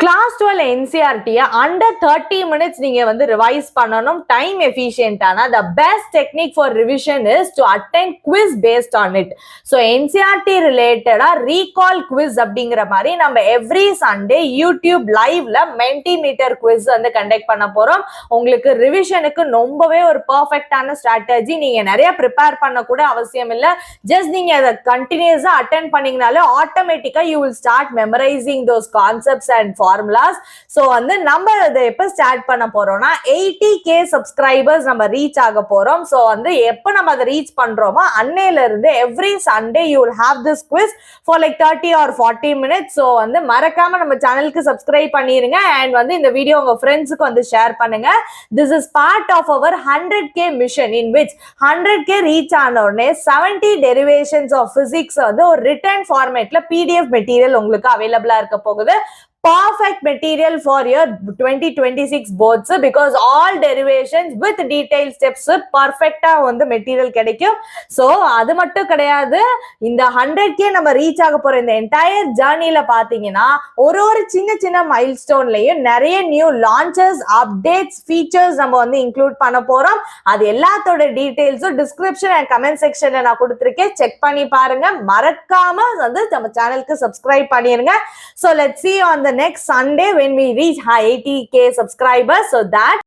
Class 12 என்சிஆர்டியை under 30 minutes நீங்க வந்து revise பண்ணணும். டைம் எஃபிஷியன்டான the best technique for revision is to attend quiz based on it. So NCERT ரிலேட்டடா recall quiz அப்படிங்கிற மாதிரி நம்ம எவ்ரி சண்டே யூடியூப் லைவ்ல மென்டிமீட்டர் குவிஸ் வந்து கண்டக்ட் பண்ண போறோம். உங்களுக்கு ரிவிஷனுக்கு ரொம்பவே ஒரு பர்ஃபெக்டான ஸ்ட்ராட்டஜி. நீங்க நிறைய ப்ரிப்பேர் பண்ண கூட அவசியம் இல்லை. ஜஸ்ட் நீங்க அதை கண்டினியூஸா அட்டென்ட் பண்ணீங்கனாலே ஆட்டோமேட்டிக்கா you will start memorising those concepts and formulas. So வந்து நம்ம இதை எப்போ ஸ்டார்ட் பண்ண போறோம்னா 80K சப்ஸ்கிரைபர்ஸ் நம்ம ரீச் ஆக போறோம். ஸோ வந்து எப்போ நம்ம அதை ரீச் பண்றோமோ அன்னையில இருந்து every Sunday you will have this quiz for like 30 or 40 minutes. So வந்து மறக்காம நம்ம சேனலுக்கு சப்ஸ்கிரைப் பண்ணிருங்க அண்ட் வந்து இந்த வீடியோ உங்க ஃப்ரெண்ட்ஸுக்கு வந்து ஷேர் பண்ணுங்க. This is part of our 100K mission in which 100K reach ஆன உடனே 70 டெரிவேஷன்ஸ் ஆஃப் பிசிக்ஸ் வந்து ஒரு ரிட்டன் ஃபார்மேட்ல PDF மெட்டீரியல் உங்களுக்கு அவைலபிளா இருக்க போகுது. Perfect material for your 2026 boards because all derivations with detailed steps perfect வந்து மெட்டீரியல் கிடைக்கும். ஸோ அது மட்டும் கிடையாது, இந்த 100K நம்ம ரீச் ஆக போற இந்த என்டையர் ஜேர்னில பாத்தீங்கன்னா ஒரு சின்ன சின்ன மைல்ஸ்டோன்லயும் நிறைய நியூ லான்ச்சஸ், அப்டேட்ஸ், ஃபீச்சர்ஸ் நம்ம வந்து இன்க்ளூட் பண்ண போறோம். அது எல்லாத்தோட டீடைல்ஸும் டிஸ்கிரிப்ஷன் அண்ட் கமெண்ட் செக்ஷன்ல நான் கொடுத்துருக்கேன், செக் பண்ணி பாருங்க. மறக்காம வந்து நம்ம சேனலுக்கு சப்ஸ்கிரைப் பண்ணிருங்க. So let's see on the next Sunday when we reach 80K subscribers so that